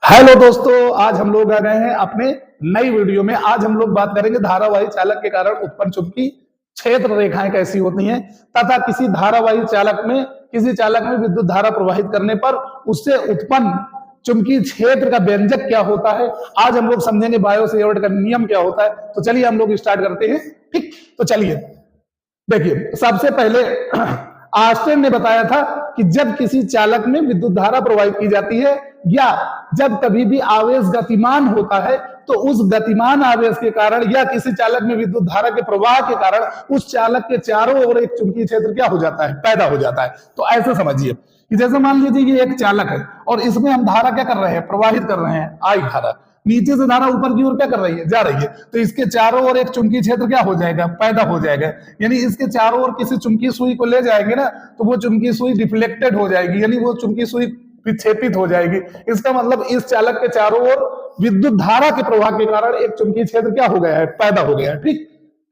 Hello दोस्तों, आज हम लोग आ गए हैं अपने नई वीडियो में। आज हम लोग बात करेंगे धारावाही चालक के कारण उत्पन्न चुंबकीय क्षेत्र रेखाएं कैसी होती हैं तथा किसी चालक में विद्युत धारा प्रवाहित करने पर उससे उत्पन्न चुंबकीय क्षेत्र का व्यंजक क्या होता है। आज हम लोग समझेंगे बायो सेवर्ट का नियम क्या होता है। तो चलिए हम लोग स्टार्ट करते हैं। ठीक, तो चलिए देखिए, सबसे पहले आस्टेन ने बताया था कि जब किसी चालक में विद्युत धारा प्रवाहित की जाती है या जब कभी भी आवेश गतिमान होता है तो उस गतिमान आवेश के कारण या किसी चालक में विद्युत धारा के प्रवाह के कारण उस चालक के चारों ओर एक चुंबकीय क्षेत्र क्या हो जाता है, पैदा हो जाता है। तो ऐसे समझिए कि जैसे मान लीजिए ये एक चालक है और इसमें हम धारा क्या कर रहे हैं, प्रवाहित कर रहे हैं, आई धारा। नीचे से धारा ऊपर की ओर क्या कर रही है, जा रही है। तो इसके चारों ओर एक चुंबकीय क्षेत्र क्या हो जाएगा, पैदा हो जाएगा। यानी इसके चारों ओर किसी चुंबकीय सुई को ले जाएंगे ना तो वो चुंबकीय सुई डिफ्लेक्टेड हो जाएगी, यानी वो चुंबकीय सुई विक्षेपित हो जाएगी। इसका मतलब इस चालक के चारों ओर विद्युत धारा के प्रवाह के कारण एक चुंबकीय क्षेत्र क्या हो गया है, पैदा हो गया है।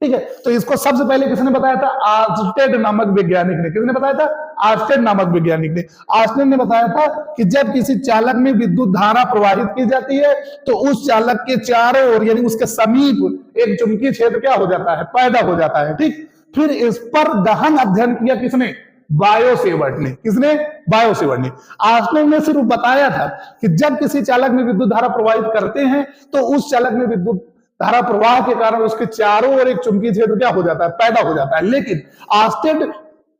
ठीक है। तो इसको सबसे पहले किसने बताया था, आर्स्टेड नामक वैज्ञानिक ने। किसने बताया था, आर्स्टेड नामक वैज्ञानिक ने। आर्स्टेड ने बताया था कि जब किसी चालक में विद्युत धारा प्रवाहित की जाती है तो उस चालक के चारों ओर यानी उसके समीप एक चुंबकीय क्षेत्र क्या हो जाता है, पैदा हो जाता है। ठीक, फिर इस पर गहन अध्ययन किया किसने, बायो सेवर्ट ने। किसने, बायो सेवर्ट ने। आर्स्टेड ने सिर्फ बताया था कि जब किसी चालक में विद्युत धारा प्रवाहित करते हैं तो उस चालक में विद्युत धारा प्रवाह के कारण उसके चारों ओर एक चुंबकीय क्षेत्र क्या हो जाता है, पैदा हो जाता है। लेकिन आर्स्टेड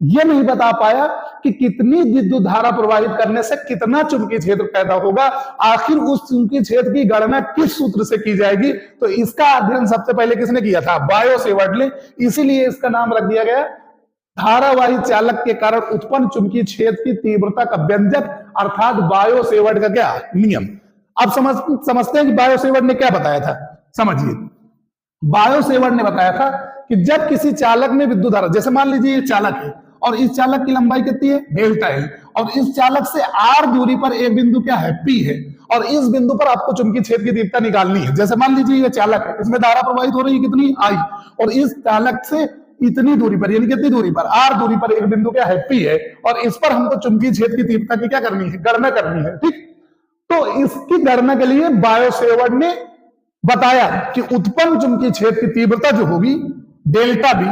ये नहीं बता पाया कि कितनी विद्युत धारा प्रवाहित करने से कितना चुंबकीय क्षेत्र पैदा होगा। आखिर उस चुंबकीय क्षेत्र की गणना किस सूत्र से की जाएगी, तो इसका अध्ययन सबसे पहले किसने किया था, बायो सेवर्ट ने। इसीलिए इसका नाम रख दिया गया धारावाही चालक के कारण उत्पन्न चुंबकीय क्षेत्र की तीव्रता का व्यंजक, अर्थात बायो सेवर्ट का क्या, नियम। अब समझते हैं कि बायो सेवर्ट ने क्या बताया था। समझिए, बायो सेवर्ट ने बताया था कि जब किसी चालक में विद्युत धारा, जैसे मान लीजिए ये चालक है और इस चालक की लंबाई कितनी है, डेल्टा एल, और इस चालक से आर दूरी पर एक बिंदु क्या है, पी है, और इस बिंदु पर आपको चुंबकीय क्षेत्र की तीव्रता निकालनी है। जैसे मान लीजिए ये चालक है, इसमें धारा प्रवाहित हो रही है कितनी, आई, और इस चालक से इतनी दूरी पर यानी कितनी दूरी पर, आर दूरी पर एक बिंदु क्या है, पी है, और इस पर हमको चुंबकीय क्षेत्र की तीव्रता की क्या करनी है, गणना करनी है। ठीक, तो इसकी गणना के लिए बायो सेवर्ट ने बताया कि उत्पन्न चुंबकीय क्षेत्र की तीव्रता जो होगी डेल्टा बी,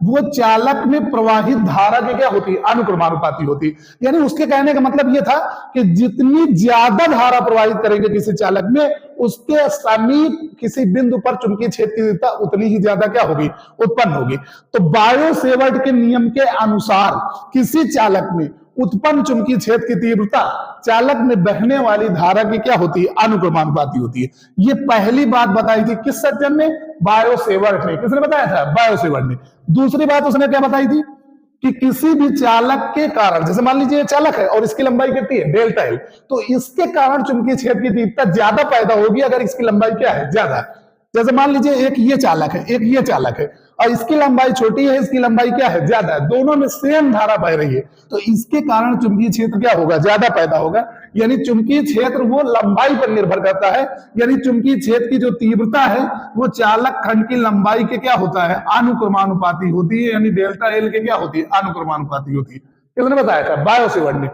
वो चालक में प्रवाहित धारा के क्या होती है, अनुक्रमानुपाती होती है। यानी उसके कहने का मतलब यह था कि जितनी ज्यादा धारा प्रवाहित करेंगे किसी चालक में, उसके समीप किसी बिंदु पर चुंबकीय क्षेत्र की तीव्रता उतनी ही ज्यादा क्या होगी, उत्पन्न होगी। तो बायो सेवर्ट के नियम के अनुसार किसी चालक में उत्पन्न चुंबकीय क्षेत्र की तीव्रता चालक में बहने वाली धारा की क्या होती है, अनुक्रमानुपाती होती है। ये पहली बात बताई थी किस सज्जन ने, बायो सेवर्ट ने। किसने बताया था, बायो सेवर्ट ने। दूसरी बात उसने क्या बताई थी कि किसी भी चालक के कारण, जैसे मान लीजिए चालक है और इसकी लंबाई कितनी है, डेल्टा एल, तो इसके कारण चुंबकीय क्षेत्र की तीव्रता ज्यादा पैदा होगी अगर इसकी लंबाई क्या है, ज्यादा। जैसे मान लीजिए एक ये चालक है, एक ये चालक है, और इसकी लंबाई छोटी है, इसकी लंबाई क्या है, ज्यादा है, दोनों में सेम धारा बह रही है, तो इसके कारण चुंबकीय क्षेत्र क्या होगा, ज्यादा पैदा होगा। यानी चुंबकीय क्षेत्र वो लंबाई पर निर्भर करता है। यानी चुंबकीय क्षेत्र की जो तीव्रता है वो चालक खंड की लंबाई के क्या होता है, अनुक्रमानुपाती होती है। यानी डेल्टा एल के क्या होती है, अनुक्रमानुपाती होती है। किसने बताया था, बायो सेवर्ट ने।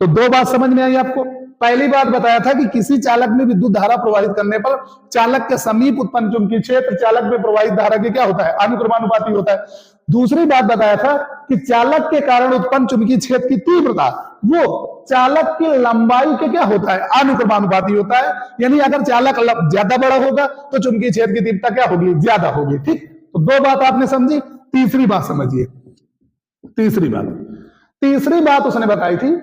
तो दो बात समझ में आई आपको। पहली बात बताया था कि किसी चालक में विद्युत धारा प्रवाहित करने पर चालक के समीप उत्पन्न चुंबकीय क्षेत्र चालक में प्रवाहित धारा के क्या होता है, अनुक्रमानुपाती होता है। दूसरी बात बताया था कि चालक के कारण उत्पन्न चुंबकीय क्षेत्र की तीव्रता वो चालक की लंबाई के क्या होता है, अनुक्रमानुपाती होता है। यानी अगर चालक ज्यादा बड़ा होगा तो चुंबकीय क्षेत्र की तीव्रता क्या होगी, ज्यादा होगी। ठीक, तो दो बात आपने समझी। तीसरी बात समझिए, तीसरी बात उसने बताई थी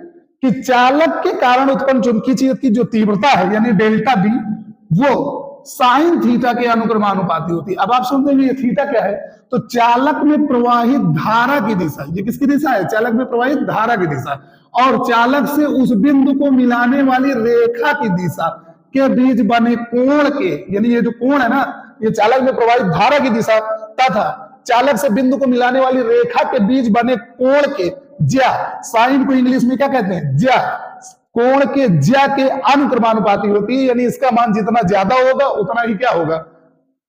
कि चालक के कारण उत्पन्न चुंबकीय क्षेत्र की जो तीव्रता है यानी डेल्टा बी, वो साइन थीटा के अनुक्रमानुपाती होती है। अब आप सुनते हैं ये थीटा क्या है, तो चालक में प्रवाहित धारा की दिशा, ये किसकी दिशा है, चालक में प्रवाहित धारा की दिशा, और चालक से उस बिंदु को मिलाने वाली रेखा की दिशा के बीच बने कोण के, यानी ये जो कोण है ना, ये चालक में प्रवाहित धारा की दिशा तथा चालक से बिंदु को मिलाने वाली रेखा के बीच बने कोण के ज्या, साइन को इंग्लिश में क्या कहते हैं, ज्या, कोण के ज्या के अनुक्रमानुपाती होती है। यानी इसका मान जितना ज्यादा होगा उतना ही क्या होगा,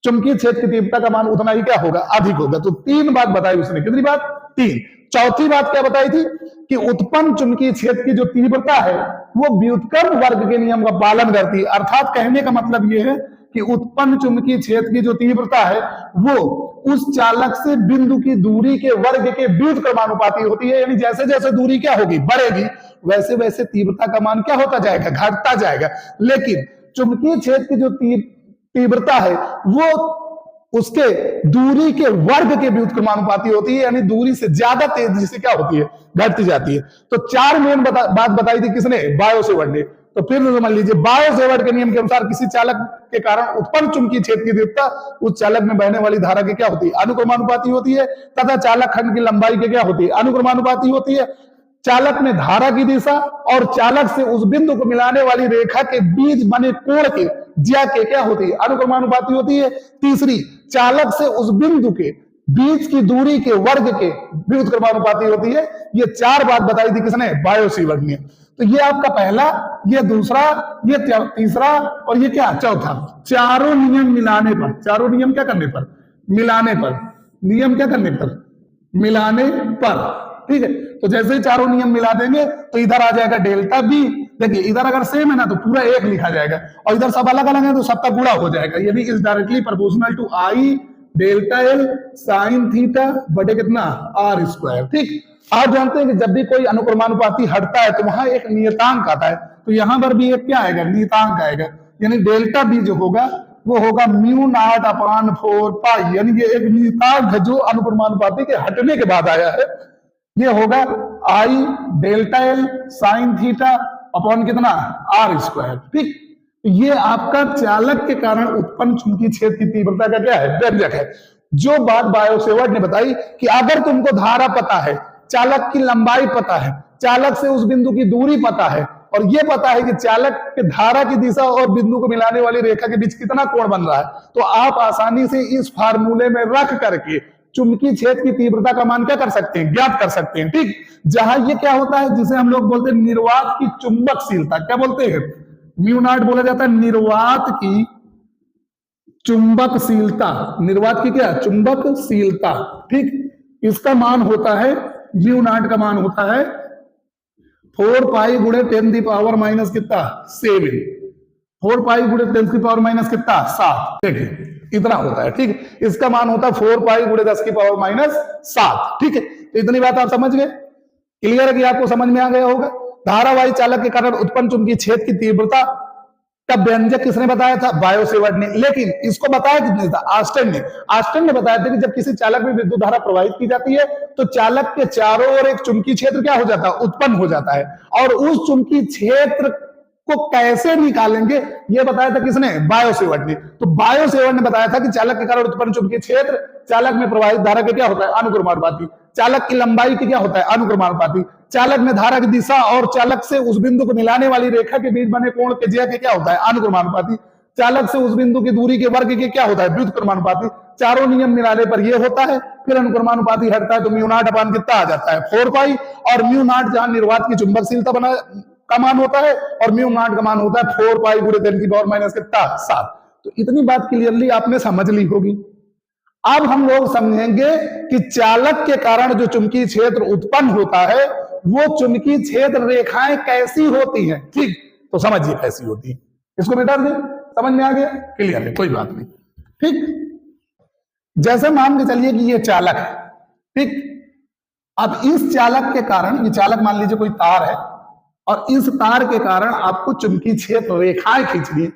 चुंबकीय क्षेत्र की तीव्रता का मान उतना ही क्या होगा, अधिक होगा। तो तीन बात बताई उसने। कितनी बात, तीन। चौथी बात क्या बताई थी कि उत्पन्न चुंबकीय क्षेत्र की जो तीव्रता है वो व्युत्क्रम वर्ग के नियम का पालन करती है। अर्थात कहने का मतलब ये है कि उत्पन्न चुंबकीय क्षेत्र की जो तीव्रता है वो उस चालक से बिंदु की दूरी के वर्ग के व्युत्क्रमानुपाती होती है। यानी जैसे जैसे दूरी क्या होगी, बढ़ेगी, वैसे वैसे तीव्रता का मान क्या होता जाएगा, घटता जाएगा। लेकिन चुंबकीय क्षेत्र की जो तीव्रता है वो उसके दूरी के वर्ग के व्युत्क्रमानुपाती होती है। यानी दूरी से ज्यादा तेजी से क्या होती है, घटती जाती है। तो चार मेन बात बताई थी किसने, बायो-सेवर्ट ने। तो फिर समझ लीजिए, बायो-सेवर्ट के नियम के अनुसार किसी चालक के कारण उत्पन्न चुंबकीय क्षेत्र की तीव्रता उस चालक में बहने वाली धारा की क्या होती है, अनुक्रमानुपाती होती है, तथा चालक खंड की लंबाई की क्या होती है, अनुक्रमानुपाती होती है। चालक में धारा की दिशा और चालक से उस बिंदु को मिलाने वाली रेखा के बीच बने कोण के ज्या के क्या होती है, अनुक्रमानुपाती होती है। तीसरी, चालक से उस बिंदु के बीच की दूरी के वर्ग के व्युत्क्रमानुपाती होती है। ये चार बात बताई थी किसने, बायो-सेवर्ट ने। तो ये आपका पहला, ये दूसरा, ये तीसरा और ये क्या, चौथा। चारों नियम मिलाने पर, चारों नियम क्या करने पर, मिलाने पर, नियम क्या करने पर, मिलाने पर, ठीक है। तो जैसे ही चारों नियम मिला देंगे तो इधर आ जाएगा डेल्टा बी। देखिए इधर अगर सेम है ना तो पूरा एक लिखा जाएगा, और इधर सब अलग अलग है तो सबका गुणा हो जाएगा। यानी is directly proportional to I delta L sine theta बटे कितना, आर स्क्वायर। ठीक, आप जानते हैं कि जब भी कोई अनुक्रमानुपाती हटता है तो वहां एक नियतांक आता है। तो यहां पर भी एक क्या आएगा, नियतांक आएगा। यानी डेल्टा बी जो होगा वो होगा म्यू नॉट अपॉन 4 पाई। यानी ये एक नियतांक है जो अनुक्रमानुपाती के हटने के बाद आया है। ये होगा I delta L sine theta upon कितना, आर स्क्वायर। ठीक, ये आपका चालक के कारण उत्पन्न चुंबकीय क्षेत्र की तीव्रता का क्या है, व्यंजक है। जो बात बायो-सेवर्ट ने बताई कि अगर तुमको धारा पता है, चालक की लंबाई पता है, चालक से उस बिंदु की दूरी पता है, और ये पता है कि चालक के धारा की दिशा और बिंदु को मिलाने वाली रेखा के बीच कितना कोण बन रहा है, तो आप आसानी से इस फार्मूले में रख करके चुंबकीय क्षेत्र की तीव्रता का मान क्या कर सकते हैं, ज्ञात कर सकते हैं। ठीक, जहां ये क्या होता है, जिसे हम लोग बोलते हैं निर्वात की चुंबकशीलता, क्या बोलते हैं, म्यू नॉट बोला जाता है निर्वात की चुंबकशीलता। निर्वात की क्या, चुंबकशीलता। ठीक, इसका मान होता है, म्यू नॉट का मान होता है 4 पाई गुणे 10 की पावर माइनस कितना, 7। 4 पाई गुणे 10 की पावर माइनस कितना, 7। देखिए इतना होता है। ठीक, इसका मान होता है 4 पाई गुणे 10 की पावर माइनस 7। ठीक है, तो इतनी बात आप समझ गए, क्लियर है कि आपको समझ में आ गया होगा। धारावाही चालक के कारण उत्पन्न चुंबकीय क्षेत्र की तीव्रता का व्यंजक किसने बताया था, बायो-सेवर्ट ने। लेकिन इसको बताया किसने था, आस्टन ने। आस्टन ने बताया था कि जब किसी चालक में विद्युत धारा प्रवाहित की जाती है तो चालक के चारों ओर एक चुंबकीय क्षेत्र क्या हो जाता है, उत्पन्न हो जाता है। और उस चुंबकीय क्षेत्र को कैसे निकालेंगे ये बताया था किसने, बायो-सेवर्ट ने। तो बायो-सेवर्ट ने बताया था कि चालक के कारण उत्पन्न चुंबकीय क्षेत्र चालक में प्रवाहित धारा के क्या होता है, अनुक्रमानुपाती। चालक की लंबाई की क्या होता है, अनुक्रमानुपाती। चालक में धारा की दिशा और चालक से उस बिंदु को मिलाने वाली रेखा के बीच बने कोण के ज्या के क्या होता है, अनुक्रमानुपाती। चालक से उस बिंदु की दूरी के वर्ग के क्या होता है, व्युत्क्रमानुपाती। चारों नियम मिलाने पर यह होता है। फिर अनुक्रमानुपाती हटता है तो म्यू नॉट अपान कितना आ जाता है, 4 पाई। और म्यू नॉट जहां निर्वात की चुंबकशीलता बना का मान होता है और म्यू नॉट का मान होता है 4 पाई गुणे 10 की पावर माइनस कितना, 7। तो इतनी बात क्लियरली आपने समझ ली होगी। अब हम लोग समझेंगे कि चालक के कारण जो चुंबकीय क्षेत्र उत्पन्न होता है वो चुंबकीय क्षेत्र रेखाएं कैसी होती हैं। ठीक, तो समझिए कैसी होती है, इसको मिटा दें, समझ में आ गया, क्लियर है, कोई बात नहीं। ठीक, जैसे मान के चलिए कि ये चालक है। ठीक, अब इस चालक के कारण, ये चालक मान लीजिए कोई तार है और इस तार के कारण आपको चुंबकीय क्षेत्र रेखाएं खींचनी है।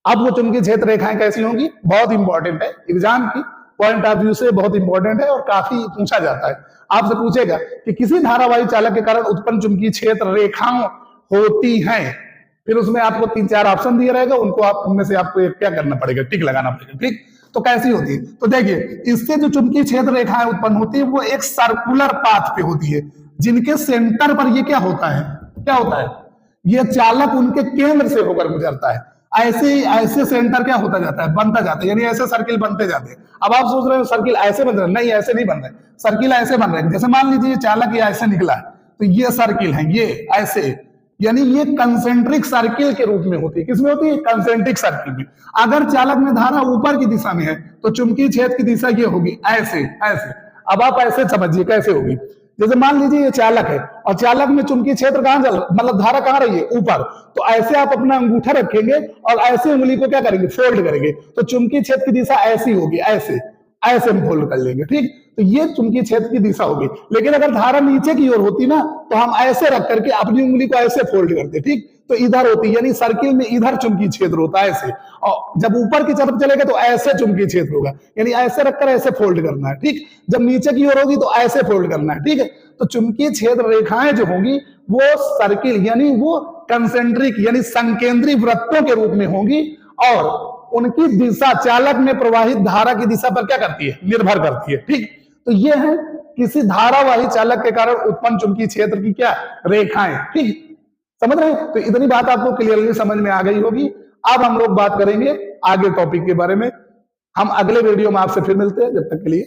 अब वो चुंबकीय क्षेत्र रेखाएं कैसी होंगी, बहुत इंपॉर्टेंट है, एग्जाम की पॉइंट ऑफ व्यू से बहुत इंपॉर्टेंट है और काफी पूछा जाता है। आपसे पूछेगा कि किसी धारावाही चालक के कारण उत्पन्न चुंबकीय क्षेत्र रेखाएं होती हैं, फिर उसमें आपको 3-4 ऑप्शन दिए रहेगा, उनको आप उनमें से आपको क्या करना पड़ेगा, टिक लगाना पड़ेगा। ठीक, तो कैसी होती है, तो देखिए इससे जो चुंबकीय क्षेत्र रेखाएं उत्पन्न होती है वो एक सर्कुलर पाथ पे होती है, जिनके सेंटर पर ये क्या होता है, क्या होता है, ये चालक उनके केंद्र से होकर गुजरता है। ऐसे सेंटर क्या होता जाता है, बनता जाता है, यानी ऐसे सर्किल बनते जाते हैं। अब आप सोच रहे हो सर्किल ऐसे बन रहे हैं, नहीं ऐसे नहीं बन रहे, सर्किल ऐसे बन रहे हैं। जैसे मान लीजिए चालक ये ऐसे निकला है तो ये सर्किल है, ये ऐसे, यानी ये कंसेंट्रिक सर्किल के रूप में होती है। किसमें होती है, कंसेंट्रिक सर्किल में। अगर चालक में धारा ऊपर की दिशा में है तो चुंबकीय क्षेत्र की दिशा ये होगी, ऐसे ऐसे। अब आप ऐसे समझिए कैसे होगी, जैसे मान लीजिए ये चालक है और चालक में चुंबकीय क्षेत्र कहां चल, मतलब धारा कहां रही है, ऊपर। तो ऐसे आप अपना अंगूठा रखेंगे और ऐसे उंगली को क्या करेंगे, फोल्ड करेंगे, तो चुंबकीय क्षेत्र की दिशा ऐसी होगी, ऐसे ऐसे हम फोल्ड कर लेंगे, ठीक। तो ये चुंबकीय क्षेत्र की दिशा होगी। लेकिन अगर धारा नीचे की ओर होती ना, तो हम ऐसे रख करके अपनी उंगली को ऐसे फोल्ड करते, ठीक। तो इधर होती, यानी सर्किल में इधर चुंबकीय क्षेत्र होता है ऐसे, और जब ऊपर की तरफ चलेगा तो ऐसे चुंबकीय क्षेत्र होगा, यानी ऐसे रखकर ऐसे फोल्ड करना है, ठीक। जब नीचे की ओर होगी तो ऐसे फोल्ड करना है, ठीक है। तो चुंबकीय क्षेत्र रेखाएं जो होंगी वो सर्किल यानी वो कंसेंट्रिक यानी संकेंद्री वृत्तों के रूप में होंगी, और उनकी दिशा चालक में प्रवाहित धारा की दिशा पर क्या करती है, निर्भर करती है, ठीक। तो ये है किसी धारावाही चालक के कारण उत्पन्न चुंबकीय क्षेत्र की क्या रेखाएं, ठीक। समझ रहे हैं? तो इतनी बात आपको क्लियरली समझ में आ गई होगी। अब हम लोग बात करेंगे आगे टॉपिक के बारे में। हम अगले वीडियो में आपसे फिर मिलते हैं, जब तक के लिए।